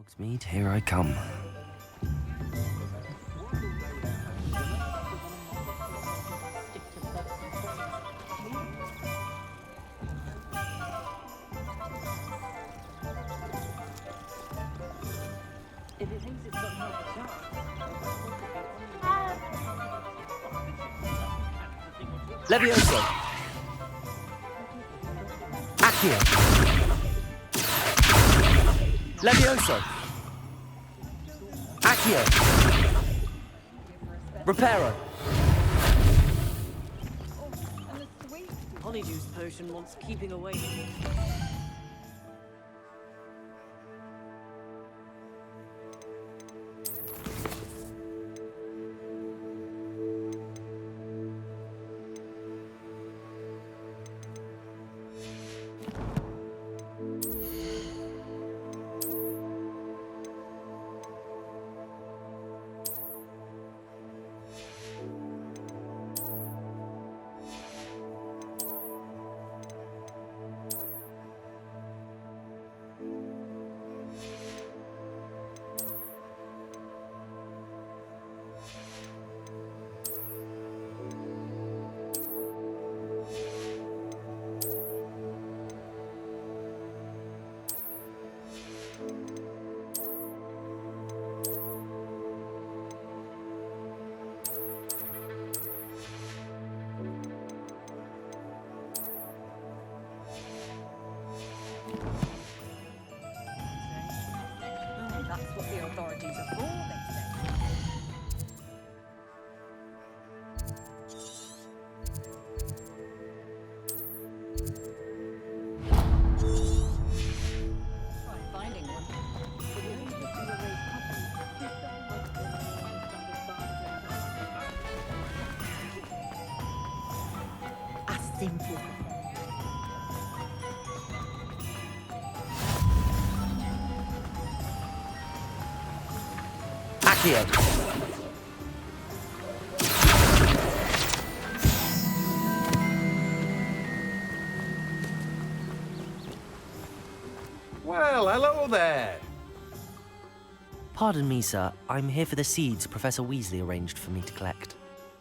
Hogsmeade, here I come. Levioso! Accio! Levioso! Accio! Reparo! Honeydew potion wants keeping away. That's what the authorities are for, they say. Try finding one. A simple. Accio! Well, hello there. Pardon me, sir. I'm here for the seeds Professor Weasley arranged for me to collect.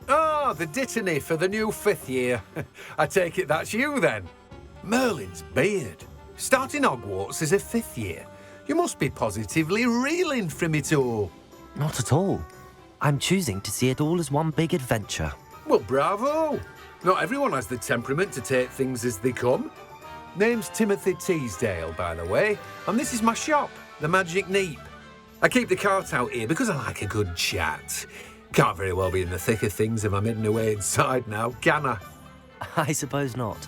Oh, the dittany for the new 5th year. I take it that's you then. Merlin's beard. Starting Hogwarts as a 5th year. You must be positively reeling from it all. Not at all. I'm choosing to see it all as one big adventure. Well, bravo. Not everyone has the temperament to take things as they come. Name's Timothy Teasdale, by the way, and this is my shop, the Magic Neep. I keep the cart out here because I like a good chat. Can't very well be in the thick of things if I'm hidden away inside now, can I? I suppose not.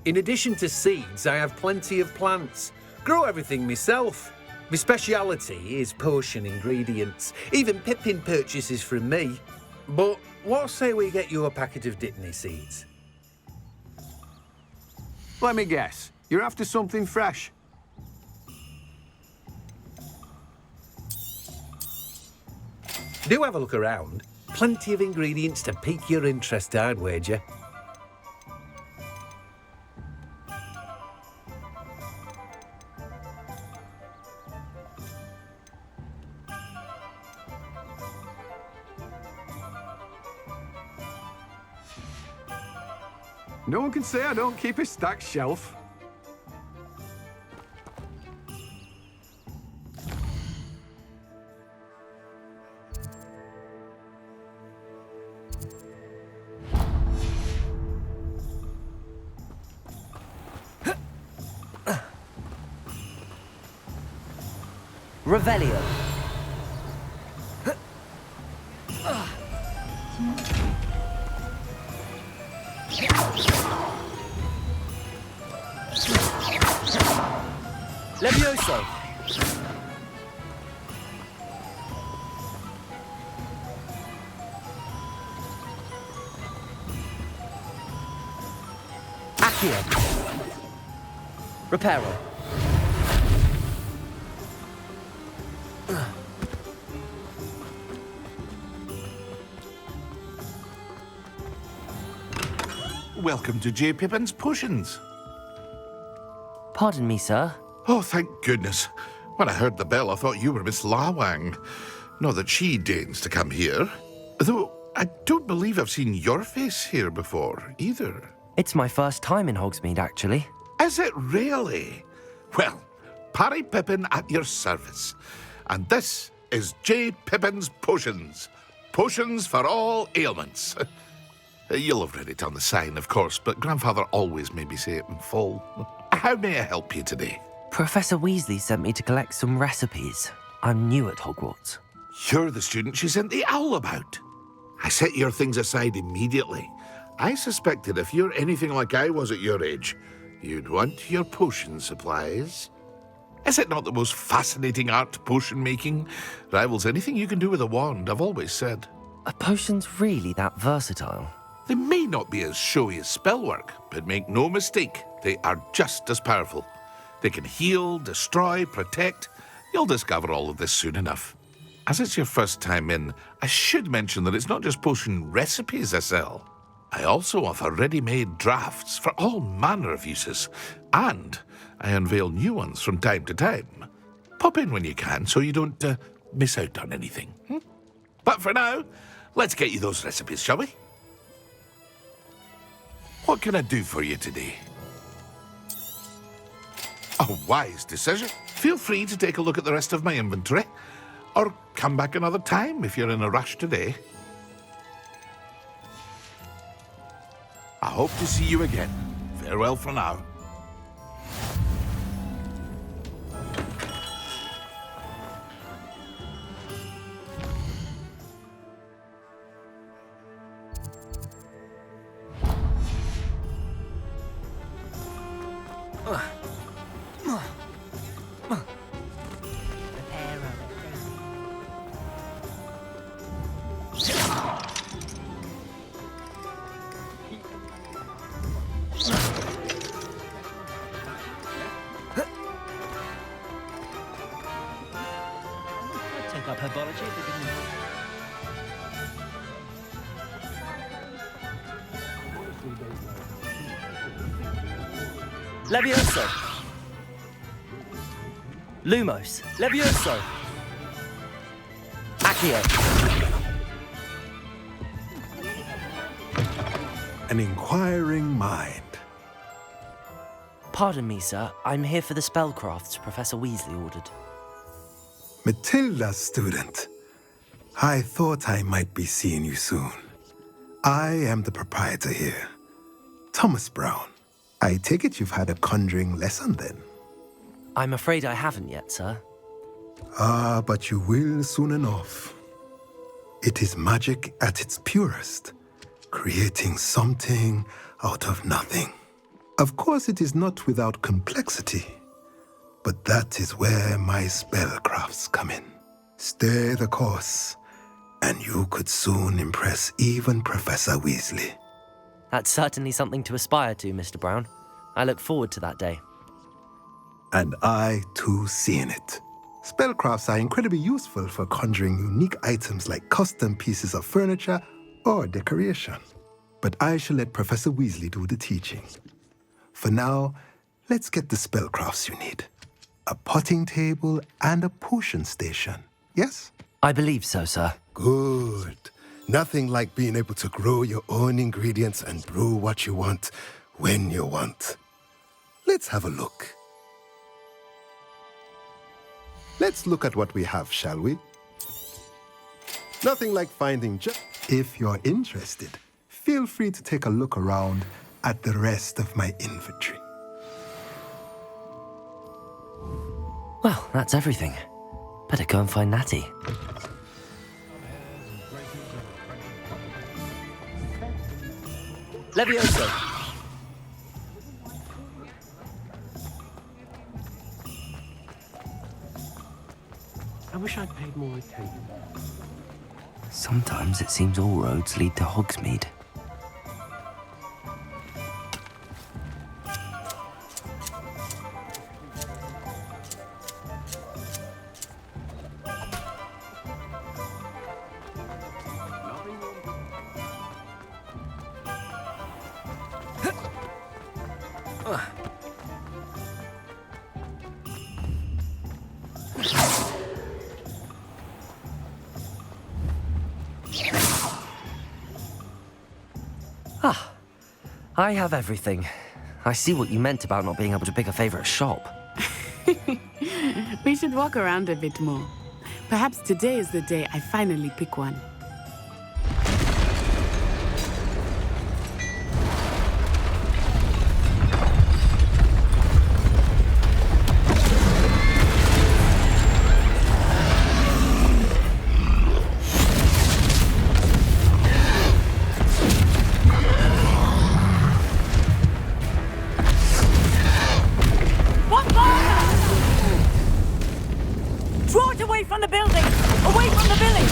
In addition to seeds, I have plenty of plants. Grow everything myself. My speciality is potion ingredients. Even Pippin purchases from me. But what say we get you a packet of Dittany seeds? Let me guess. You're after something fresh. Do have a look around. Plenty of ingredients to pique your interest, I'd wager. No one can say I don't keep a stacked shelf. Revelio. Levioso! Accio! Reparo! Welcome to J. Pippin's Potions. Pardon me, sir. Oh, thank goodness. When I heard the bell, I thought you were Miss Lawang. Not that she deigns to come here. Though I don't believe I've seen your face here before, either. It's my first time in Hogsmeade, actually. Is it really? Well, Parry Pippin at your service. And this is J. Pippin's Potions. Potions for all ailments. You'll have read it on the sign, of course, but Grandfather always made me say it in full. How may I help you today? Professor Weasley sent me to collect some recipes. I'm new at Hogwarts. You're the student she sent the owl about. I set your things aside immediately. I suspected if you're anything like I was at your age, you'd want your potion supplies. Is it not the most fascinating art, potion making? Rivals anything you can do with a wand, I've always said. Are potions really that versatile? They may not be as showy as spellwork, but make no mistake, they are just as powerful. They can heal, destroy, protect. You'll discover all of this soon enough. As it's your first time in, I should mention that it's not just potion recipes I sell. I also offer ready-made drafts for all manner of uses, and I unveil new ones from time to time. Pop in when you can so you don't miss out on anything. But for now, let's get you those recipes, shall we? What can I do for you today? A wise decision. Feel free to take a look at the rest of my inventory, or come back another time if you're in a rush today. I hope to see you again. Farewell for now. Take up herbology at the beginning. Levioso! Lumos! Levioso! Accio! An inquiring mind. Pardon me, sir. I'm here for the spellcrafts Professor Weasley ordered. Matilda, student. I thought I might be seeing you soon. I am the proprietor here, Thomas Brown. I take it you've had a conjuring lesson then? I'm afraid I haven't yet, sir. Ah, but you will soon enough. It is magic at its purest, creating something out of nothing. Of course, it is not without complexity, but that is where my spellcrafts come in. Stay the course, and you could soon impress even Professor Weasley. That's certainly something to aspire to, Mr. Brown. I look forward to that day. And I, too, seeing it. Spellcrafts are incredibly useful for conjuring unique items like custom pieces of furniture or decoration. But I shall let Professor Weasley do the teaching. For now, let's get the spellcrafts you need. A potting table and a potion station, yes? I believe so, sir. Good. Nothing like being able to grow your own ingredients and brew what you want when you want. Let's have a look. Let's look at what we have, shall we? Nothing like finding just... If you're interested, feel free to take a look around at the rest of my inventory. Well, that's everything. Better go and find Natty. Levioso! I wish I'd paid more attention. Sometimes it seems all roads lead to Hogsmeade. I have everything. I see what you meant about not being able to pick a favorite shop. We should walk around a bit more. Perhaps today is the day I finally pick one. Draw it away from the building! Away from the village!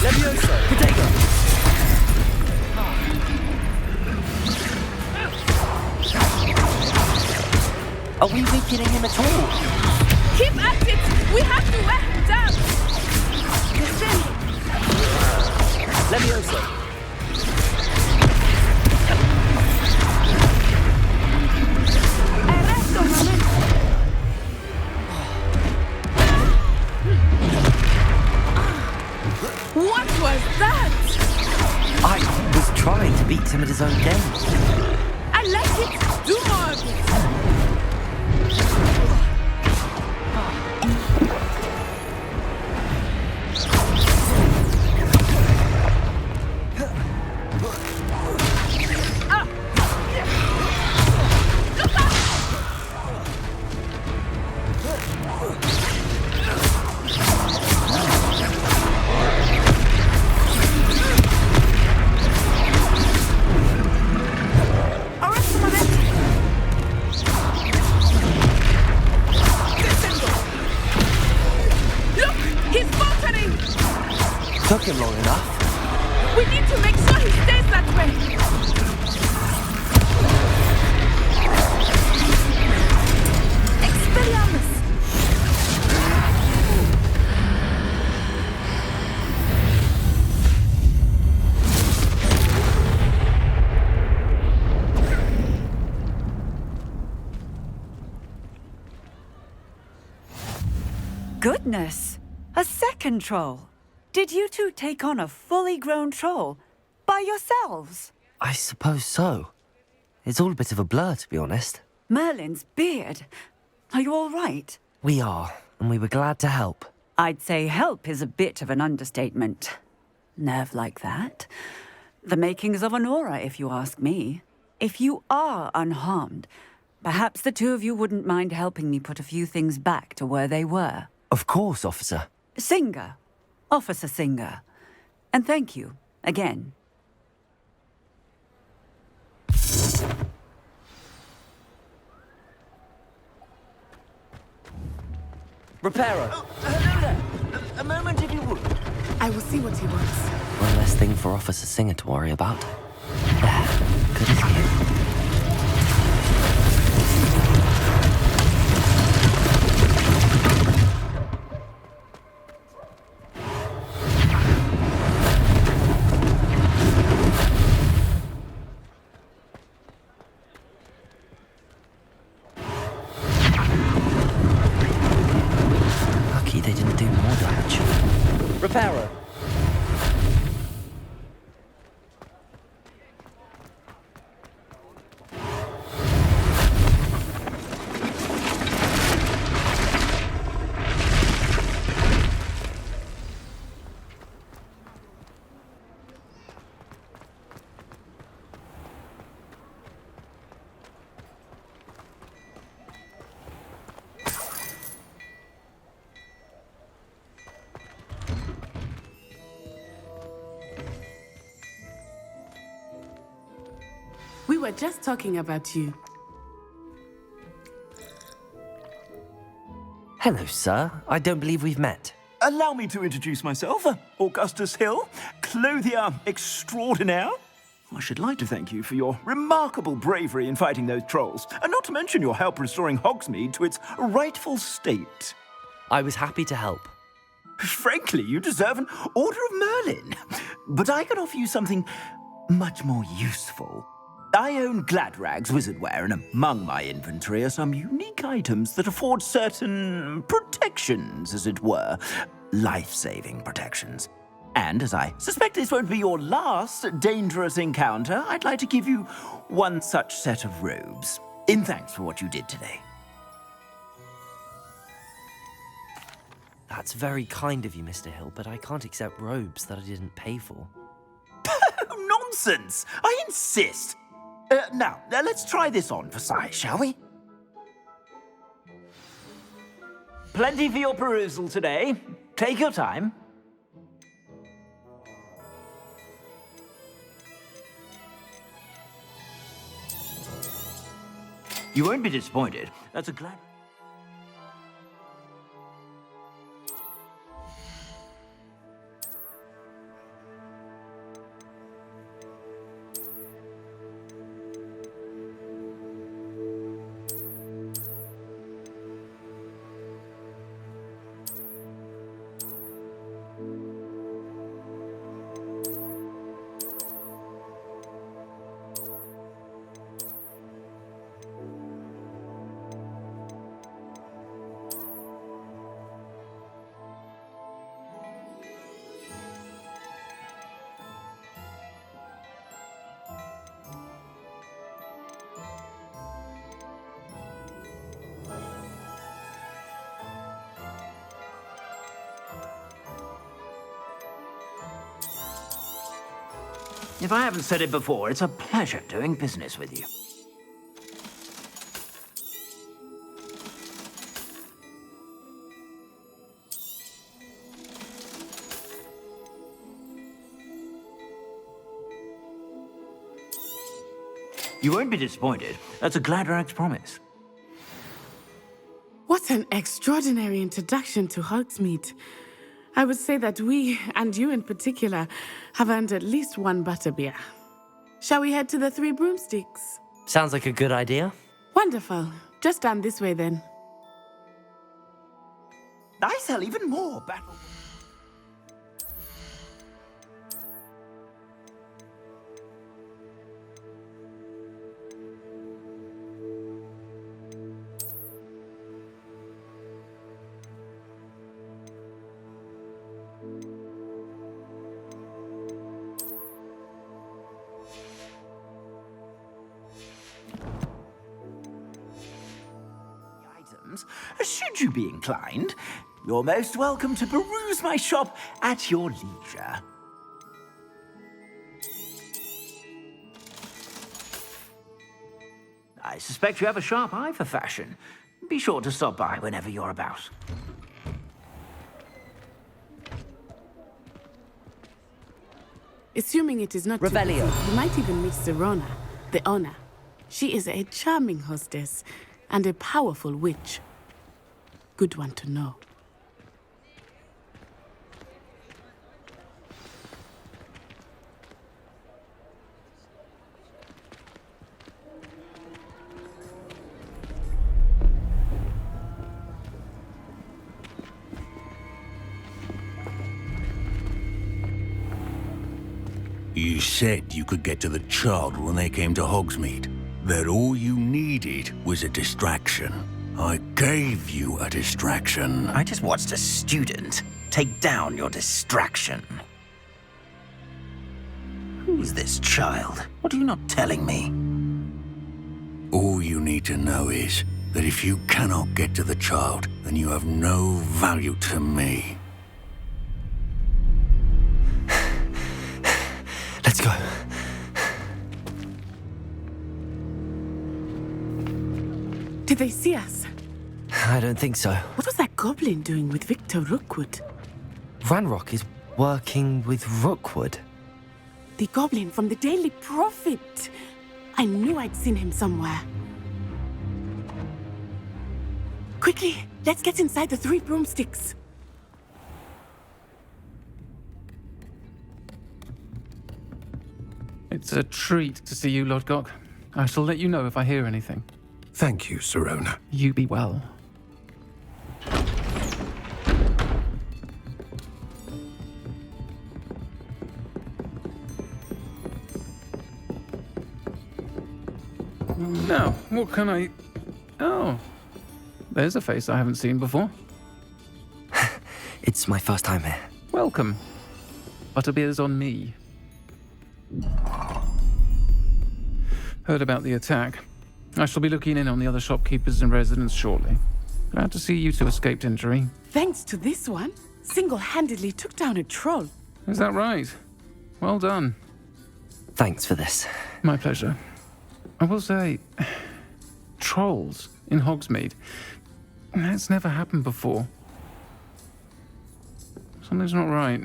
Levioso! Potato! Are we weakening him at all? Keep at it! We have to wear him down! Listen! Levioso! Arresto, momento! What was that? I was trying to beat him at his own game. I like it! Do more of it! Took him long enough. We need to make sure he stays that way! Expelliarmus! Goodness! A second troll! Did you two take on a fully grown troll? By yourselves? I suppose so. It's all a bit of a blur, to be honest. Merlin's beard. Are you all right? We are, and we were glad to help. I'd say help is a bit of an understatement. Nerve like that. The makings of an aura, if you ask me. If you are unharmed, perhaps the two of you wouldn't mind helping me put a few things back to where they were. Of course, officer. Singer. Officer Singer. And thank you, again. Repairer! Hello there! A moment if you would. I will see what he wants. One less thing for Officer Singer to worry about. There. Good as new. They didn't do more damage. Repairer! We were just talking about you. Hello, sir. I don't believe we've met. Allow me to introduce myself, Augustus Hill, clothier extraordinaire. I should like to thank you for your remarkable bravery in fighting those trolls, and not to mention your help restoring Hogsmeade to its rightful state. I was happy to help. Frankly, you deserve an Order of Merlin. But I can offer you something much more useful. I own Gladrag's wizardware, and among my inventory are some unique items that afford certain protections, as it were. Life-saving protections. And as I suspect this won't be your last dangerous encounter, I'd like to give you one such set of robes, in thanks for what you did today. That's very kind of you, Mr. Hill, but I can't accept robes that I didn't pay for. Nonsense! I insist! Now, let's try this on for size, shall we? Plenty for your perusal today. Take your time. You won't be disappointed. That's a glad... If I haven't said it before, it's a pleasure doing business with you. You won't be disappointed. That's a Gladrag's promise. What an extraordinary introduction to Hogsmeade. I would say that we, and you in particular, have earned at least one butterbeer. Shall we head to the Three Broomsticks? Sounds like a good idea. Wonderful. Just down this way then. I sell even more battle... Should you be inclined, you're most welcome to peruse my shop at your leisure. I suspect you have a sharp eye for fashion. Be sure to stop by whenever you're about. Assuming it is not Revelio. You might even meet Serona, the owner. She is a charming hostess and a powerful witch. Good one to know. You said you could get to the child when they came to Hogsmeade. That all you needed was a distraction. I gave you a distraction. I just watched a student take down your distraction. Who's this child? What are you not telling me? All you need to know is that if you cannot get to the child, then you have no value to me. Let's go. Did they see us? I don't think so. What was that goblin doing with Victor Rookwood? Ranrock is working with Rookwood. The goblin from the Daily Prophet. I knew I'd seen him somewhere. Quickly, let's get inside the Three Broomsticks. It's a treat to see you, Lodgok. I shall let you know if I hear anything. Thank you, Serona. You be well. Now, what can I... Oh, there's a face I haven't seen before. It's my first time here. Welcome. Butterbeer's on me. Heard about the attack. I shall be looking in on the other shopkeepers and residents shortly. Glad to see you two escaped injury. Thanks to this one, single-handedly took down a troll. Is that right? Well done. Thanks for this. My pleasure. I will say, trolls in Hogsmeade. That's never happened before. Something's not right.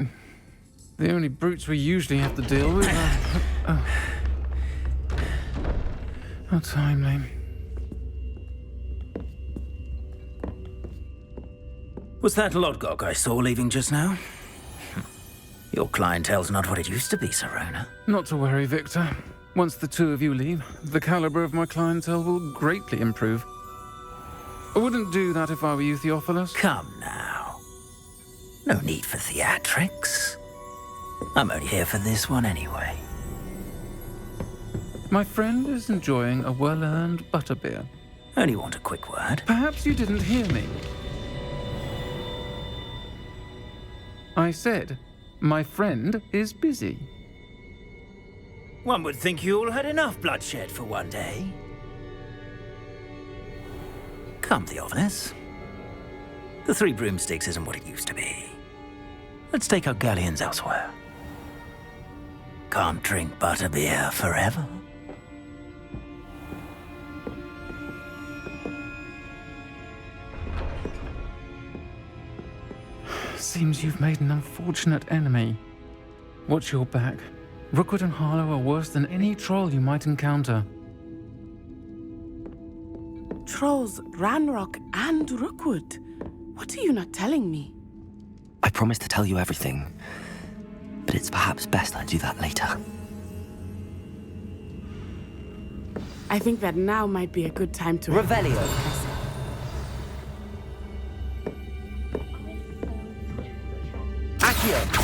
The only brutes we usually have to deal with are... How timely. Was that Lodgok I saw leaving just now? Your clientele's not what it used to be, Serona. Not to worry, Victor. Once the two of you leave, the caliber of my clientele will greatly improve. I wouldn't do that if I were you, Theophilus. Come now. No need for theatrics. I'm only here for this one anyway. My friend is enjoying a well-earned butterbeer. Only want a quick word. Perhaps you didn't hear me. I said, my friend is busy. One would think you all had enough bloodshed for one day. Come, Theophilus. The Three Broomsticks isn't what it used to be. Let's take our galleons elsewhere. Can't drink butterbeer forever. Seems you've made an unfortunate enemy. Watch your back. Rookwood and Harlow are worse than any troll you might encounter. Trolls, Ranrock, and Rookwood. What are you not telling me? I promised to tell you everything, but it's perhaps best I do that later. I think that now might be a good time to... Revelio. Accio.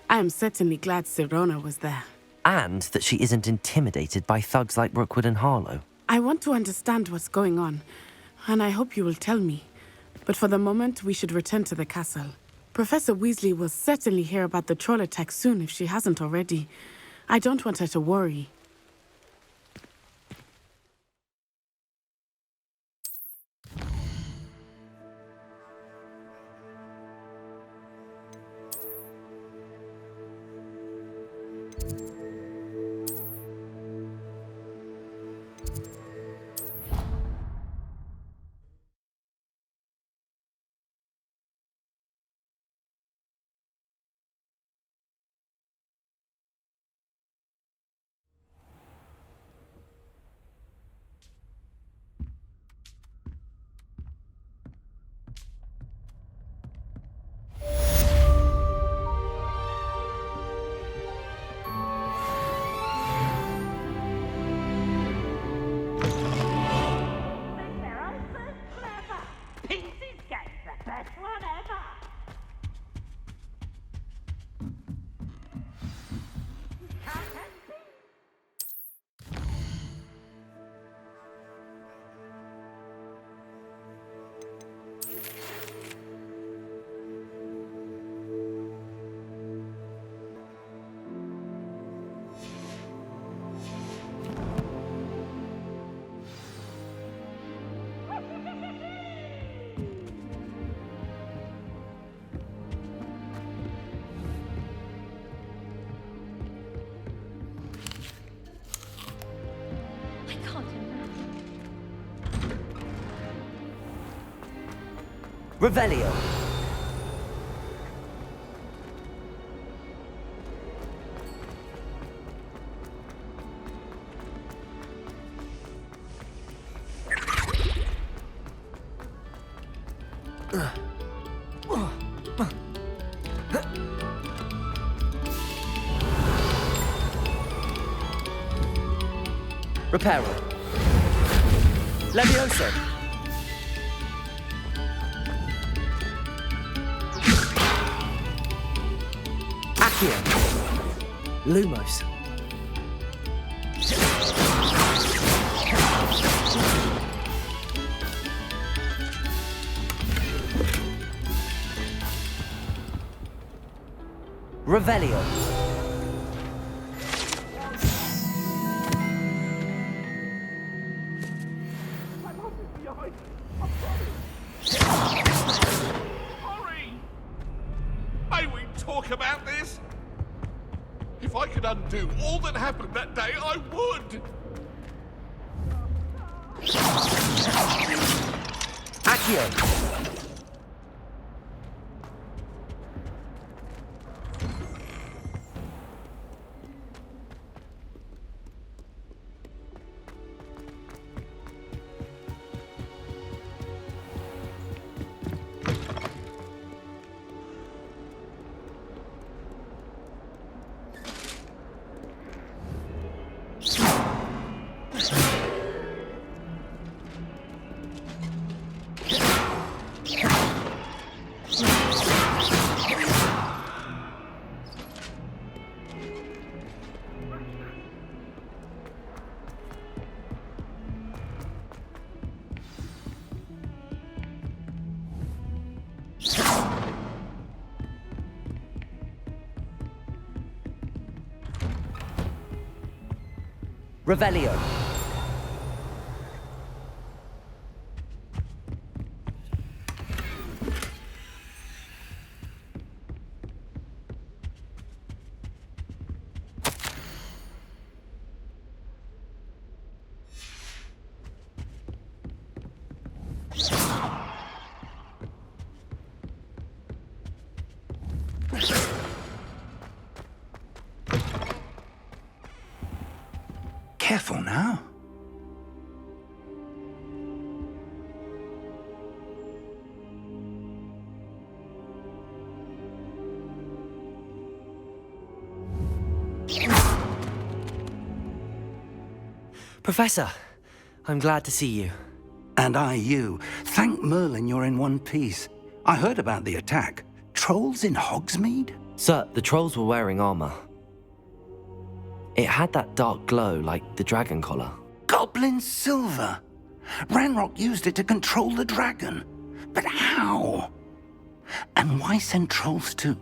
I am certainly glad Serona was there. And that she isn't intimidated by thugs like Rookwood and Harlow. I want to understand what's going on, and I hope you will tell me. But for the moment, we should return to the castle. Professor Weasley will certainly hear about the troll attack soon if she hasn't already. I don't want her to worry. Revelio. Reparo. Levioso. Accio. Lumos. Revelio. Hurry! May we talk about this? If I could undo all that happened that day, I would! Accio. Revelio. Careful now. Professor, I'm glad to see you. And I you. Thank Merlin you're in one piece. I heard about the attack. Trolls in Hogsmeade? Sir, the trolls were wearing armor. It had that dark glow like the dragon collar. Goblin silver. Ranrock used it to control the dragon. But how? And why send trolls to...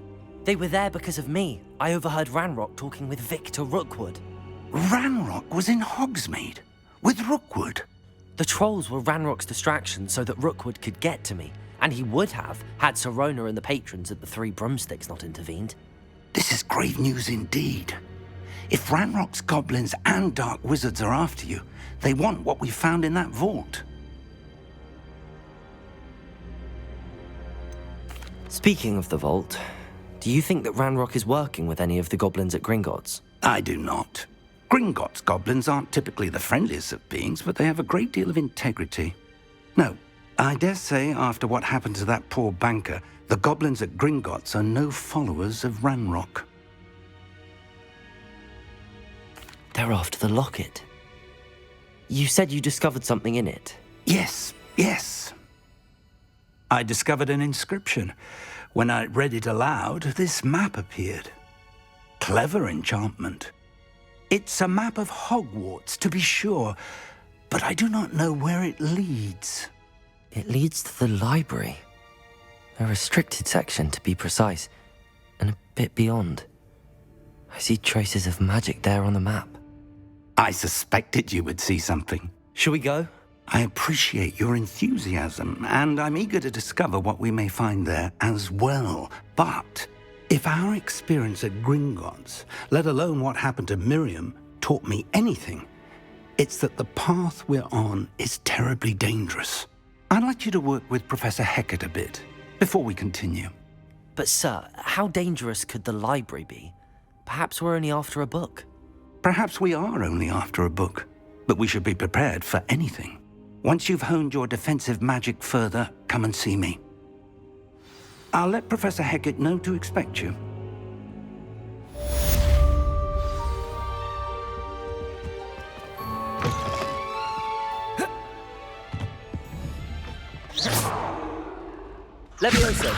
They were there because of me. I overheard Ranrock talking with Victor Rookwood. Ranrock was in Hogsmeade? With Rookwood? The trolls were Ranrock's distraction so that Rookwood could get to me. And he would have, had Sirona and the patrons at the Three Broomsticks not intervened. This is grave news indeed. If Ranrock's goblins and dark wizards are after you, they want what we found in that vault. Speaking of the vault, do you think that Ranrock is working with any of the goblins at Gringotts? I do not. Gringotts goblins aren't typically the friendliest of beings, but they have a great deal of integrity. No, I dare say after what happened to that poor banker, the goblins at Gringotts are no followers of Ranrock. They're after the locket. You said you discovered something in it. Yes. I discovered an inscription. When I read it aloud, this map appeared. Clever enchantment. It's a map of Hogwarts, to be sure, but I do not know where it leads. It leads to the library. A restricted section, to be precise, and a bit beyond. I see traces of magic there on the map. I suspected you would see something. Shall we go? I appreciate your enthusiasm, and I'm eager to discover what we may find there as well. But if our experience at Gringotts, let alone what happened to Miriam, taught me anything, it's that the path we're on is terribly dangerous. I'd like you to work with Professor Hecat a bit before we continue. But sir, how dangerous could the library be? Perhaps we're only after a book. Perhaps we are only after a book, but we should be prepared for anything. Once you've honed your defensive magic further, come and see me. I'll let Professor Hecat know to expect you. Levioso.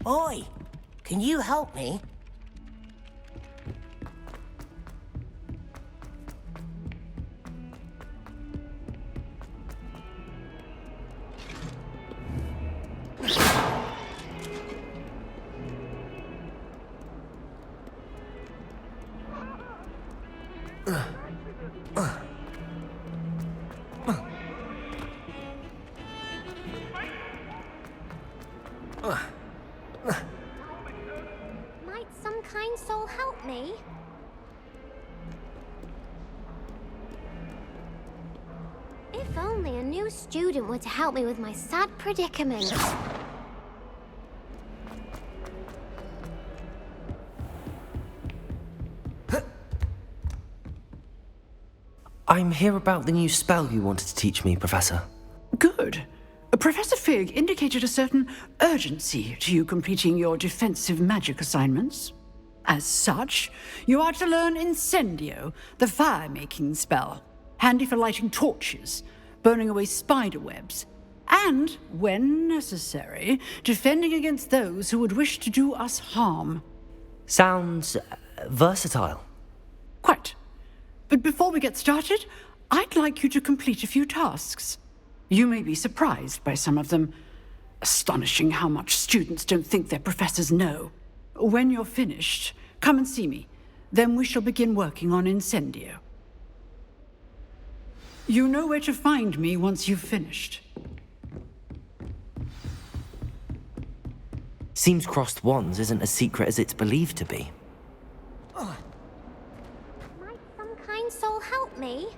Oi, can you help me? Might some kind soul help me? If only a new student were to help me with my sad predicament. I'm here about the new spell you wanted to teach me, Professor. Good. Professor Fig indicated a certain urgency to you completing your defensive magic assignments. As such, you are to learn Incendio, the fire-making spell, handy for lighting torches, burning away spider webs, and, when necessary, defending against those who would wish to do us harm. Sounds versatile. Quite. But before we get started, I'd like you to complete a few tasks. You may be surprised by some of them. Astonishing how much students don't think their professors know. When you're finished, come and see me. Then we shall begin working on Incendio. You know where to find me once you've finished. Seems crossed wands isn't as secret as it's believed to be. Might some kind soul help me?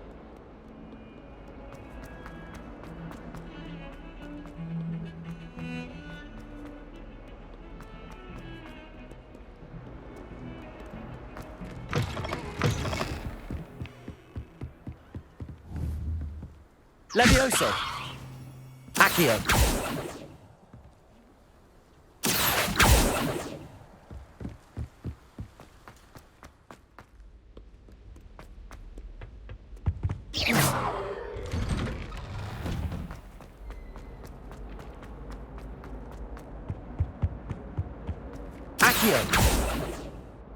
Levioso. Accio. Accio.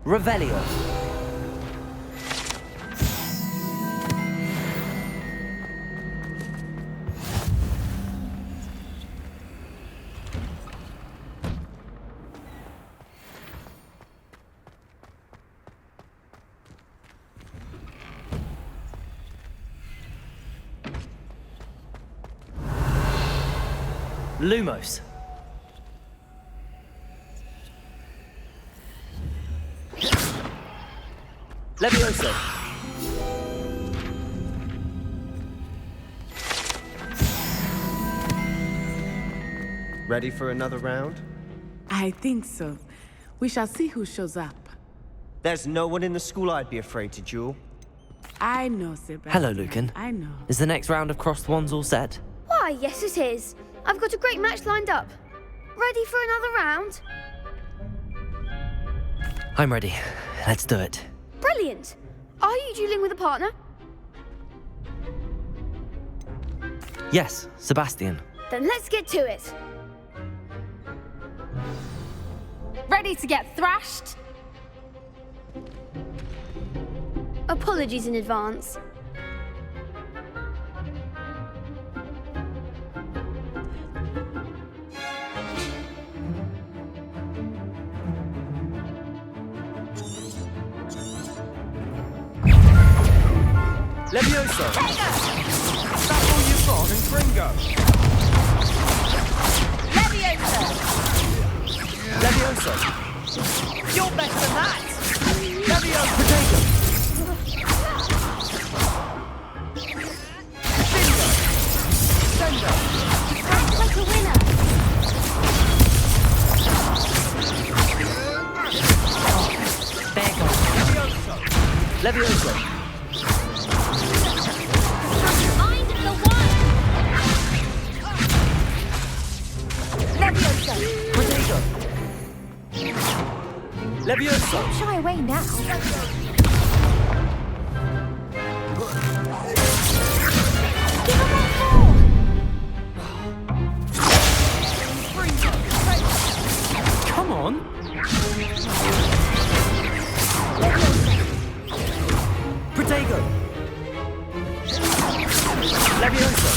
Revelio. Lumos. Levioso. Ready for another round? I think so. We shall see who shows up. There's no one in the school I'd be afraid to duel. I know, Sebastian. Hello, Lucan. I know. Is the next round of crossed wands all set? Why, yes it is. I've got a great match lined up. Ready for another round? I'm ready. Let's do it. Brilliant. Are you dueling with a partner? Yes, Sebastian. Then let's get to it. Ready to get thrashed? Apologies in advance. Levioso! That's all you've got, and Gringo! Levioso! Levioso! You're better than that! Levioso! Potato! Sender! Act like a winner! There goes. Levioso! Find the one! Levioso! Protego! Levioso! Don't shy away now. Give him one more! Come on! Protego! Levioso!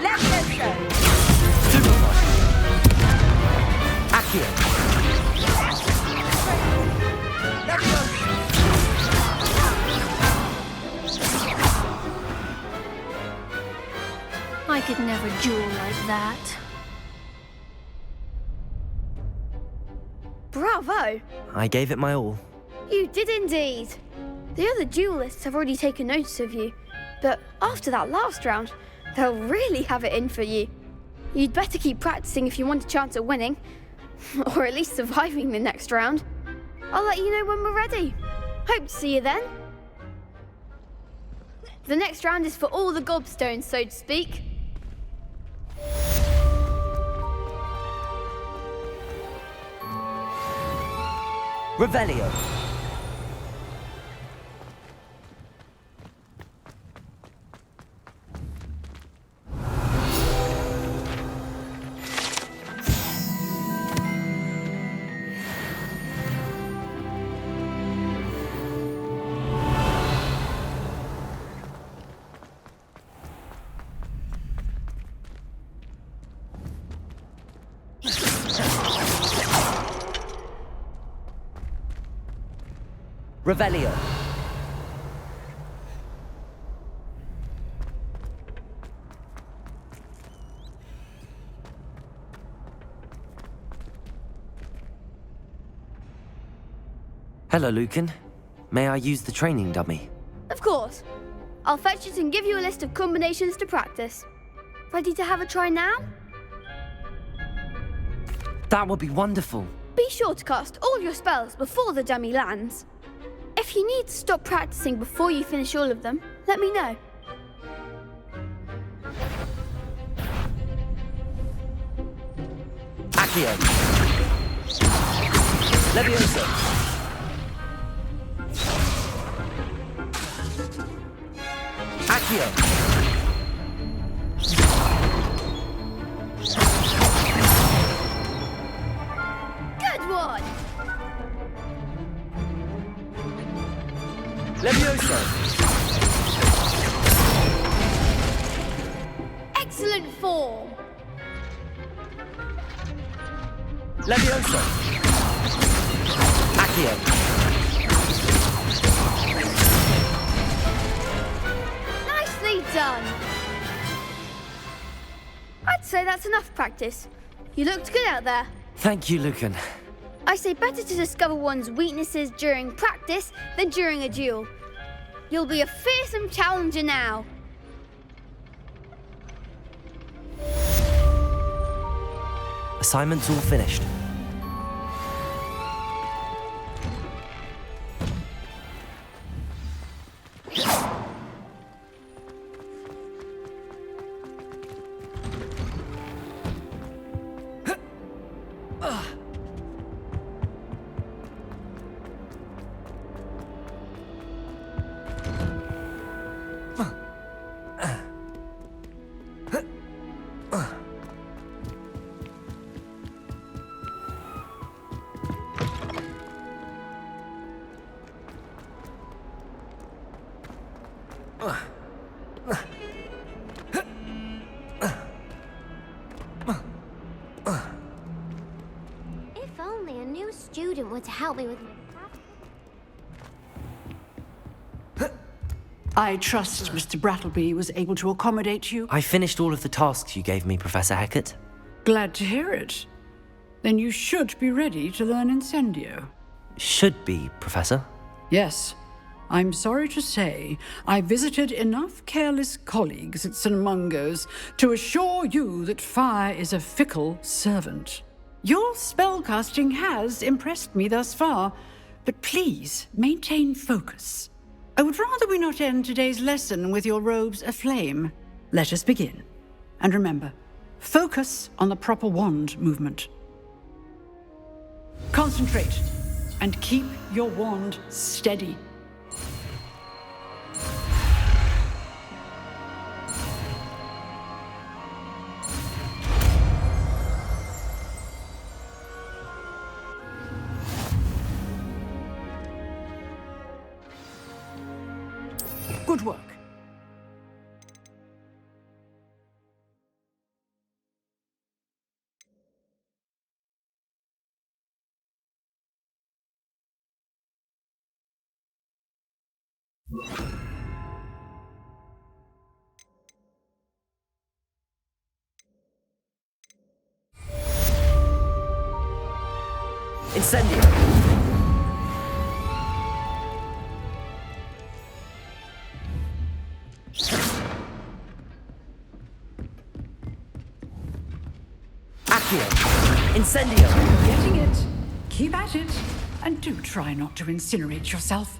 Levioso! Superfly! Accio! I could never duel like that. Bravo! I gave it my all. You did indeed. The other duelists have already taken notice of you, but after that last round, they'll really have it in for you. You'd better keep practicing if you want a chance at winning, or at least surviving the next round. I'll let you know when we're ready. Hope to see you then. The next round is for all the gobstones, so to speak. Revelio! Revelio! Hello, Lucan. May I use the training dummy? Of course. I'll fetch it and give you a list of combinations to practice. Ready to have a try now? That would be wonderful. Be sure to cast all your spells before the dummy lands. If you need to stop practicing before you finish all of them, let me know. Accio! Levioso! Accio! Good one! Levioso! Excellent form! Levioso! Accio! Nicely done! I'd say that's enough practice. You looked good out there. Thank you, Lucan. I say better to discover one's weaknesses during practice than during a duel. You'll be a fearsome challenger now. Assignment's all finished. If only a new student were to help me with my... I trust Mr. Brattleby was able to accommodate you. I finished all of the tasks you gave me, Professor Hecat. Glad to hear it. Then you should be ready to learn Incendio. Should be, Professor. Yes. I'm sorry to say, I visited enough careless colleagues at St. Mungo's to assure you that fire is a fickle servant. Your spellcasting has impressed me thus far, but please maintain focus. I would rather we not end today's lesson with your robes aflame. Let us begin. And remember, focus on the proper wand movement. Concentrate, and keep your wand steady. Good work. Incendio! Accio! Incendio! Getting it. Keep at it. And do try not to incinerate yourself.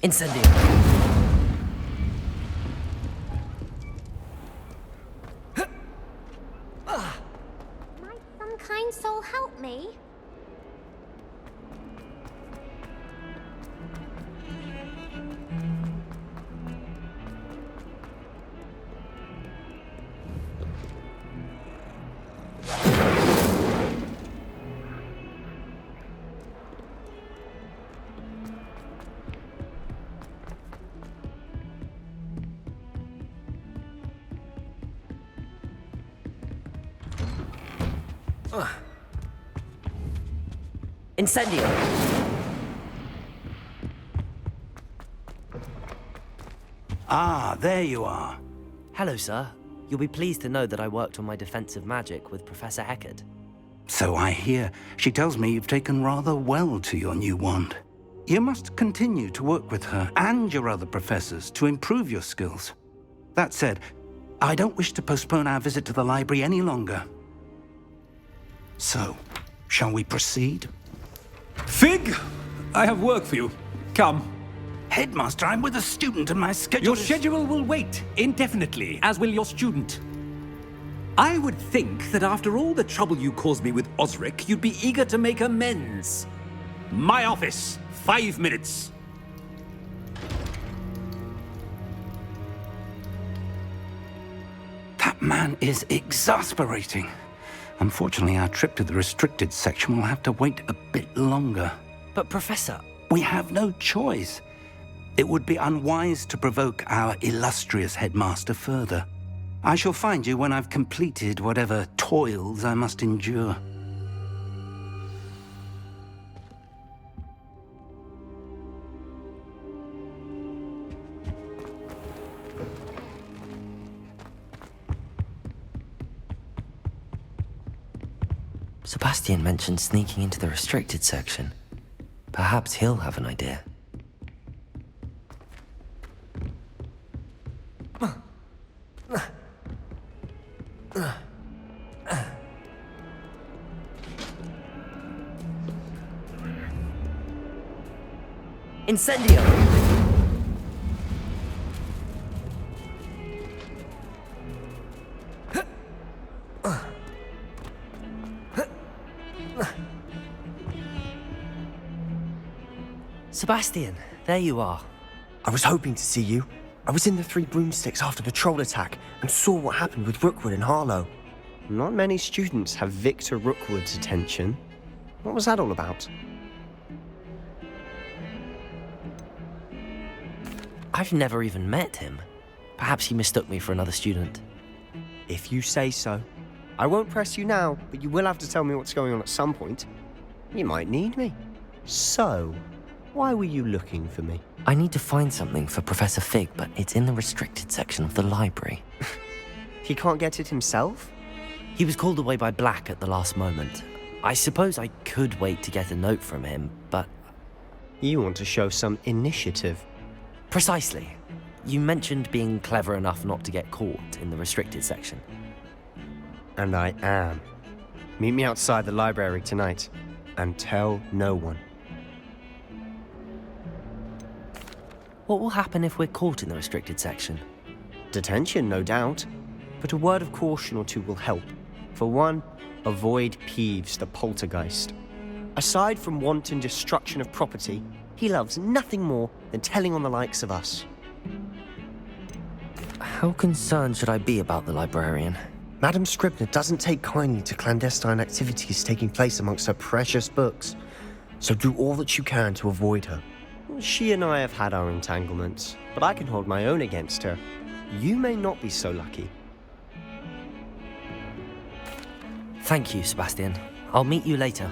Incendio! Might some kind soul help me? Incendio! Ah, there you are. Hello, sir. You'll be pleased to know that I worked on my defensive magic with Professor Eckert. So I hear. She tells me you've taken rather well to your new wand. You must continue to work with her and your other professors to improve your skills. That said, I don't wish to postpone our visit to the library any longer. So, shall we proceed? Fig! I have work for you. Come. Headmaster, I'm with a student and my schedule Your schedule will wait indefinitely, as will your student. I would think that after all the trouble you caused me with Osric, you'd be eager to make amends. My office, 5 minutes. That man is exasperating. Unfortunately, our trip to the restricted section will have to wait a bit longer. But, Professor... We have no choice. It would be unwise to provoke our illustrious headmaster further. I shall find you when I've completed whatever toils I must endure. Sebastian mentioned sneaking into the restricted section. Perhaps he'll have an idea. Incendio! Sebastian, there you are. I was hoping to see you. I was in the Three Broomsticks after the troll attack and saw what happened with Rookwood and Harlow. Not many students have Victor Rookwood's attention. What was that all about? I've never even met him. Perhaps he mistook me for another student. If you say so. I won't press you now, but you will have to tell me what's going on at some point. You might need me. So, why were you looking for me? I need to find something for Professor Fig, but it's in the restricted section of the library. He can't get it himself? He was called away by Black at the last moment. I suppose I could wait to get a note from him, but You want to show some initiative. Precisely. You mentioned being clever enough not to get caught in the restricted section. And I am. Meet me outside the library tonight, and tell no one. What will happen if we're caught in the restricted section? Detention, no doubt. But a word of caution or two will help. For one, avoid Peeves the poltergeist. Aside from wanton destruction of property, he loves nothing more than telling on the likes of us. How concerned should I be about the librarian? Madam Scribner doesn't take kindly to clandestine activities taking place amongst her precious books, so do all that you can to avoid her. She and I have had our entanglements, but I can hold my own against her. You may not be so lucky. Thank you, Sebastian. I'll meet you later.